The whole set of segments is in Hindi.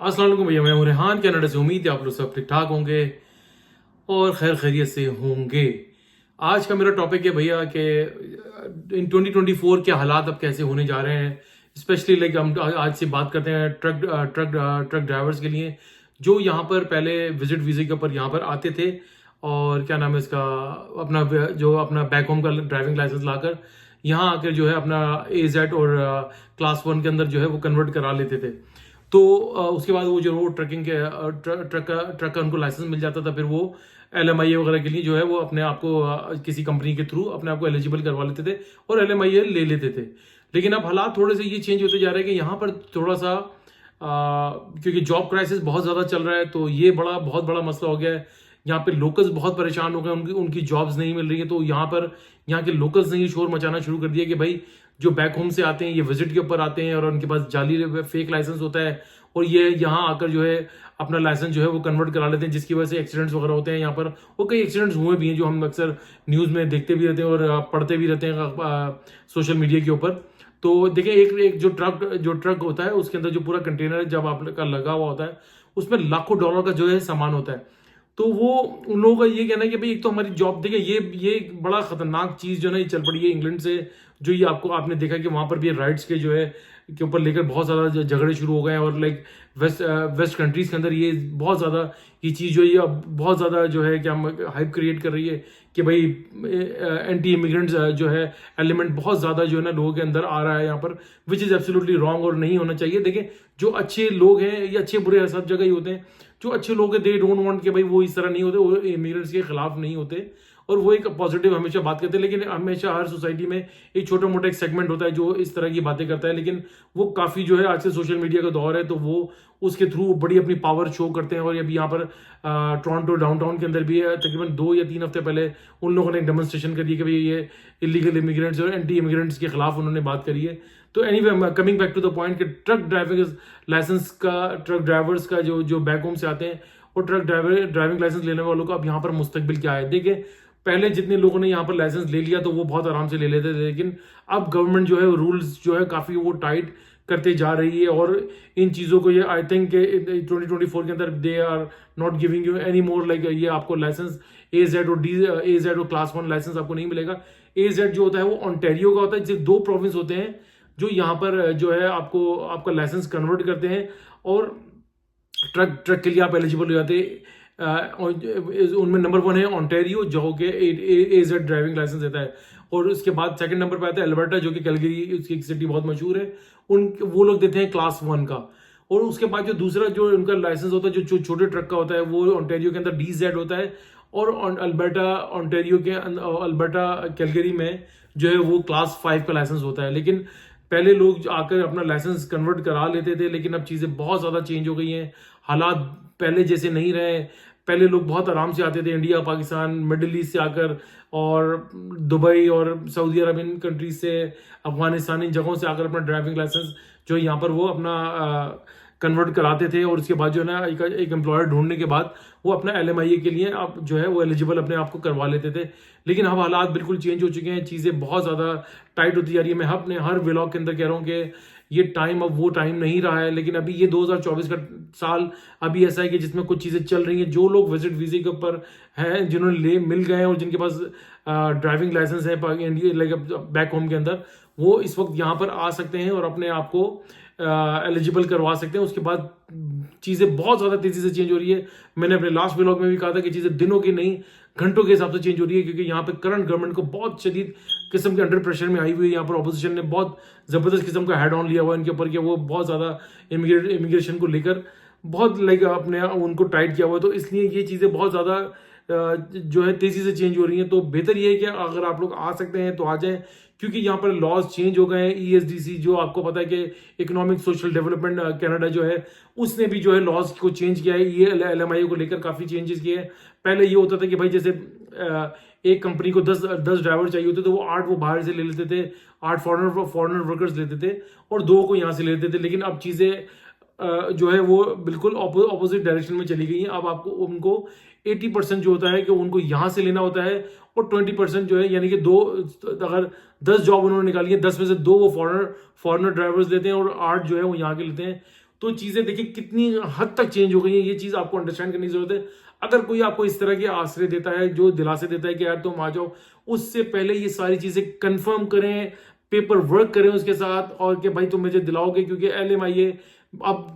अस्सलाम वालेकुम भैया, मैं हूं रेहान कनाडा से। उम्मीद है आप लोग सब ठीक ठाक होंगे और खैर खैरियत से होंगे। आज का मेरा टॉपिक है भैया कि इन 2024 के हालात अब कैसे होने जा रहे हैं। स्पेशली लाइक हम आज से बात करते हैं ट्रक ड्राइवर्स के लिए, जो यहाँ पर पहले विजिट वीजे के ऊपर यहाँ पर आते थे और क्या नाम है इसका, अपना जो अपना बैक होम का ड्राइविंग लाइसेंस लाकर यहाँ आकर जो है अपना AZ और क्लास 1 के अंदर जो है वो कन्वर्ट करा लेते थे। तो उसके बाद वो जो रोड ट्रकिंग के ट्रक का उनको लाइसेंस मिल जाता था, फिर वो LMIA वगैरह के लिए जो है वो अपने आप को किसी कंपनी के थ्रू अपने आप को एलिजिबल करवा लेते थे और LMIA ले लेते थे। लेकिन अब हालात थोड़े से ये चेंज होते जा रहे हैं कि यहाँ पर थोड़ा सा क्योंकि जॉब क्राइसिस बहुत ज़्यादा चल रहा है, तो ये बहुत बड़ा मसला हो गया है। यहाँ पे लोकल्स बहुत परेशान हो गए, उनकी उनकी जॉब्स नहीं मिल रही है। तो यहाँ के लोकल्स ने ये शोर मचाना शुरू कर दिया कि भाई जो बैक होम से आते हैं ये विजिट के ऊपर आते हैं और उनके पास जाली फेक लाइसेंस होता है और ये यहाँ आकर जो है अपना लाइसेंस जो है वो कन्वर्ट करा लेते हैं, जिसकी वजह से एक्सीडेंट्स वगैरह होते हैं यहाँ पर। और कई एक्सीडेंट्स हुए भी हैं जो हम अक्सर न्यूज़ में देखते भी रहते हैं और पढ़ते भी रहते हैं सोशल मीडिया के ऊपर। तो देखिए, एक जो ट्रक होता है उसके अंदर जो पूरा कंटेनर जब आपका लगा हुआ होता है उसमें लाखों डॉलर का जो है सामान होता है। तो वो उन लोगों का ये कहना है कि भाई एक तो हमारी जॉब, देखिए ये एक बड़ा खतरनाक चीज जो है ना ये चल पड़ी है इंग्लैंड से। जो ये आपने देखा कि वहां पर भी राइट्स के जो है के ऊपर लेकर बहुत ज्यादा झगड़े शुरू हो गए हैं और लाइक वेस्ट कंट्रीज के अंदर ये बहुत ज्यादा ये चीज जो है ये अब बहुत ज्यादा जो है क्या हाइप क्रिएट कर रही है कि भाई एंटी इमिग्रेंट जो है एलिमेंट बहुत ज्यादा जो है ना लोगों के अंदर आ रहा है यहाँ पर, विच इज एब्सोल्युटली रॉन्ग और नहीं होना चाहिए। देखिए, जो अच्छे लोग हैं ये अच्छे बुरे सब जगह ही होते हैं। जो अच्छे लोग हैं दे डोंट वांट कि भाई वो इस तरह नहीं होते, वो इमिग्रेंट्स के खिलाफ नहीं होते और वो एक पॉजिटिव हमेशा बात करते हैं। लेकिन हमेशा हर सोसाइटी में एक छोटा मोटा एक सेगमेंट होता है जो इस तरह की बातें करता है, लेकिन वो काफी जो है आज के सोशल मीडिया का दौर है तो वो उसके थ्रू बड़ी अपनी पावर शो करते हैं। और अभी यहाँ पर टोरंटो डाउनटाउन के अंदर भी है, तकरीबन 2 या 3 हफ्ते पहले उन लोगों ने एक डेमोन्स्ट्रेशन करी कि भाई ये इलीगल इमिग्रेंट्स और एंटी इमिग्रेंट्स के खिलाफ उन्होंने बात करी है। तो anyway, coming back to the point कि ट्रक ड्राइवर्स का जो बैक होम से आते हैं और ड्राइविंग लाइसेंस लेने वालों का अब यहाँ पर मुस्तकबिल क्या है। देखिए, पहले जितने लोगों ने यहाँ पर लाइसेंस ले लिया तो वो बहुत आराम से ले लेते थे, लेकिन अब गवर्नमेंट जो है रूल्स जो है काफ़ी वो टाइट करते जा रही है और इन चीज़ों को ये आई थिंक 2024 के अंदर they are not giving you any more like ये आपको लाइसेंस AZ और क्लास 1 लाइसेंस आपको नहीं मिलेगा। AZ जो होता है वो ऑन्टेरियो का होता है, जिससे 2 प्रोविंस होते हैं जो यहाँ पर जो है आपका लाइसेंस कन्वर्ट करते हैं और ट्रक के लिए आप एलिजिबल हो जाते हैं। उनमें नंबर 1 है ऑन्टेरियो जो कि AZ ड्राइविंग लाइसेंस देता है और उसके बाद सेकंड नंबर पे आता है अल्बर्टा जो कि कैलगरी, उसकी एक सिटी बहुत मशहूर है, वो लोग देते हैं क्लास 1 का। और उसके बाद जो दूसरा जो उनका लाइसेंस होता है जो छोटे ट्रक का होता है वो ऑन्टेरियो के अंदर DZ होता है और अल्बर्टा कैलगरी में जो है वो क्लास 5 का लाइसेंस होता है। लेकिन पहले लोग आकर अपना लाइसेंस कन्वर्ट करा लेते थे, लेकिन अब चीज़ें बहुत ज़्यादा चेंज हो गई हैं। हालात पहले जैसे नहीं रहे। पहले लोग बहुत आराम से आते थे इंडिया, पाकिस्तान, मिडिल ईस्ट से आकर और दुबई और सऊदी अरब इन कंट्रीज से, अफगानिस्तान, इन जगहों से आकर अपना ड्राइविंग लाइसेंस जो यहाँ पर वो अपना कन्वर्ट कराते थे और उसके बाद जो है ना एक एम्प्लॉयर ढूंढने के बाद वो अपना LMIA के लिए आप जो है वो एलिजिबल अपने आप को करवा लेते थे। लेकिन अब हालात बिल्कुल चेंज हो चुके हैं, चीज़ें बहुत ज़्यादा टाइट होती जा रही है। मैं अपने हर व्लॉग के अंदर कह रहा हूँ कि ये टाइम अब वो टाइम नहीं रहा है, लेकिन अभी ये 2024 का साल अभी ऐसा है कि जिसमें कुछ चीज़ें चल रही हैं। जो लोग विजिट वीजे के ऊपर हैं, जिन्होंने मिल गए हैं और जिनके पास ड्राइविंग लाइसेंस है लाइक बैक होम के अंदर, वो इस वक्त यहाँ पर आ सकते हैं और अपने आप को एलिजिबल करवा सकते हैं। उसके बाद चीज़ें बहुत ज़्यादा तेज़ी से चेंज हो रही है। मैंने अपने लास्ट व्लॉग में भी कहा था कि चीज़ें दिनों की नहीं घंटों के हिसाब से चेंज हो रही है, क्योंकि यहाँ पे करंट गवर्नमेंट को बहुत शदीद किस्म के अंडर प्रेशर में आई हुई है। यहाँ पर अपोजिशन ने बहुत ज़बरदस्त किस्म का हेड ऑन लिया हुआ है इनके ऊपर कि वो बहुत ज़्यादा इमिग्रेशन को लेकर बहुत लाइक अपने उनको टाइट किया हुआ है। तो इसलिए ये चीज़ें बहुत ज़्यादा जो है तेज़ी से चेंज हो रही हैं। तो बेहतर ये है कि अगर आप लोग आ सकते हैं तो आ जाएं, क्योंकि यहाँ पर लॉज चेंज हो गए हैं। ESDC जो आपको पता है कि इकोनॉमिक सोशल डेवलपमेंट कनाडा जो है उसने भी जो है लॉज को चेंज किया है। ये LMIA को लेकर काफ़ी चेंजेस किए हैं। पहले ये होता था कि भाई जैसे एक कंपनी को 10 ड्राइवर चाहिए होते तो वो 8 वो बाहर से ले लेते थे, 8 फॉरेनर वर्कर्स लेते थे और 2 को यहाँ से लेते थे। लेकिन अब चीज़ें जो है वो बिल्कुल ऑपोजिट डायरेक्शन में चली गई हैं। अब आपको उनको 80% जो होता है कि उनको यहाँ से लेना होता है और 20% जो है यानी कि अगर 10 जॉब उन्होंने निकाली है, 10 में से 2 वो फॉरेनर ड्राइवर्स लेते हैं और 8 जो है वो यहाँ के लेते हैं। तो चीज़ें देखिए कितनी हद तक चेंज हो गई हैं, ये चीज़ आपको अंडरस्टैंड करने की ज़रूरत है। अगर कोई आपको इस तरह के आश्रय देता है, जो दिलासे देता है कि यार तुम आ जाओ, उससे पहले ये सारी चीज़ें कंफर्म करें, पेपर वर्क करें उसके साथ, और कि भाई तुम मुझे दिलाओगे, क्योंकि LMIA अब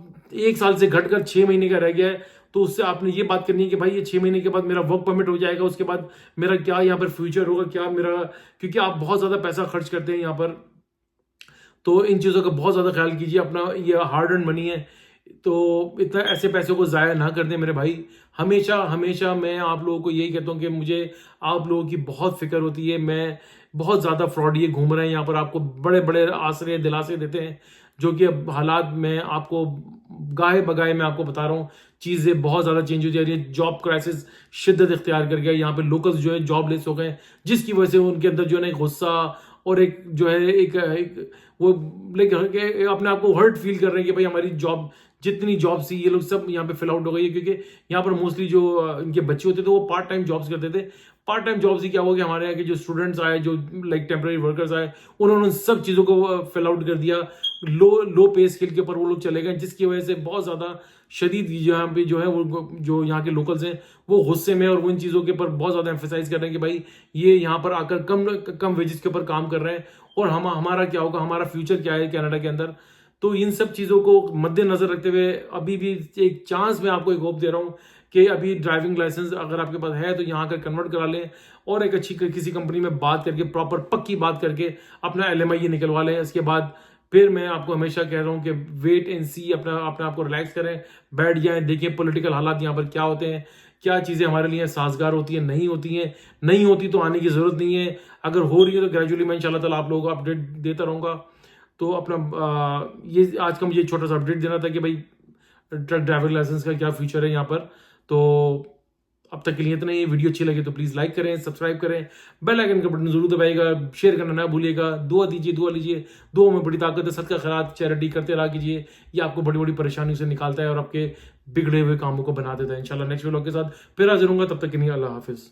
1 साल से घटकर 6 महीने का रह गया है। तो उससे आपने ये बात करनी है कि भाई ये 6 महीने के बाद मेरा वर्क परमिट हो जाएगा, उसके बाद मेरा क्या यहाँ पर फ्यूचर होगा, क्या मेरा, क्योंकि आप बहुत ज़्यादा पैसा खर्च करते हैं यहाँ पर, तो इन चीज़ों का बहुत ज़्यादा ख्याल कीजिए। अपना ये हार्ड अर्न मनी है, तो इतना ऐसे पैसों को ज़ाया ना कर दें मेरे भाई। हमेशा हमेशा मैं आप लोगों को यही कहता हूँ कि मुझे आप लोगों की बहुत फिक्र होती है। मैं बहुत ज़्यादा फ्रॉड ये घूम रहे हैं यहाँ पर, आपको बड़े बड़े आश्रय दिलासे देते हैं, जो कि अब हालात में आपको गाहे बगाहे मैं आपको बता रहा हूँ, चीज़ें बहुत ज़्यादा चेंज हो जा रही है। जॉब क्राइसिस शिद्दत इख्तियार कर गया, यहाँ पे लोकल्स जो है जॉबलेस हो गए, जिसकी वजह से उनके अंदर जो है ना एक गुस्सा और एक जो है एक वो लेकिन अपने आप को हर्ट फील कर रहे हैं कि भाई हमारी जॉब, जितनी जॉब थी ये लोग सब यहाँ पे फिल आउट हो गई है, क्योंकि यहाँ पर मोस्टली जो इनके बच्चे होते थे वो पार्ट टाइम जॉब्स करते थे। पार्ट टाइम जॉब्स ही क्या हुआ कि हमारे यहाँ के जो स्टूडेंट्स आए, जो लाइक टेम्पररी वर्कर्स आए, उन्होंने सब चीज़ों को फिल आउट कर दिया। लो पे स्केल के ऊपर वो लोग चले गए, जिसकी वजह से बहुत ज़्यादा शदीद यहाँ पे जो है वो जो यहाँ के लोकल्स हैं वो गुस्से में, और वो इन चीज़ों के ऊपर बहुत ज़्यादा एम्फेसाइज कर रहे हैं कि भाई ये यहाँ पर आकर कम वेजेस के ऊपर काम कर रहे हैं, और हमारा क्या होगा, हमारा फ्यूचर क्या है कनाडा के अंदर। तो इन सब चीज़ों को मद्देनजर रखते हुए अभी भी एक चांस मैं आपको एक होप दे रहा हूँ कि अभी ड्राइविंग लाइसेंस अगर आपके पास है तो यहाँ का कन्वर्ट करा लें, और एक अच्छी किसी कंपनी में बात करके, प्रॉपर पक्की बात करके अपना LMIA निकलवा लें। इसके बाद फिर मैं आपको हमेशा कह रहा हूँ कि वेट एंड सी, अपने आप को रिलैक्स करें, बैठ जाएं, देखें पॉलिटिकल हालात यहाँ पर क्या होते हैं, क्या चीज़ें हमारे लिए साजगार होती हैं, नहीं होती हैं। नहीं होती तो आने की ज़रूरत नहीं है, अगर हो रही है तो ग्रेजुअली मैं इंशाल्लाह ताला आप लोगों को अपडेट देता रहूँगा। तो अपना ये आज का मुझे छोटा सा अपडेट देना था कि भाई ट्रक ड्राइविंग लाइसेंस का क्या फ्यूचर है यहाँ पर। तो अब तक के लिए इतना ही। वीडियो अच्छी लगे तो प्लीज़ लाइक करें, सब्सक्राइब करें, बेल आइकन का बटन जरूर दबाइएगा, शेयर करना ना भूलिएगा, दुआ दीजिए, दुआ लीजिए। दुआ में बड़ी ताकत है, सदका खैरात चैरिटी करते रहा कीजिए, ये आपको बड़ी बड़ी परेशानियों से निकालता है और आपके बिगड़े हुए कामों को बना देता है। इंशाल्लाह नेक्स्ट व्लॉग के साथ फिर हाजिर होऊंगा, तब तक के लिए अल्लाह हाफिज़।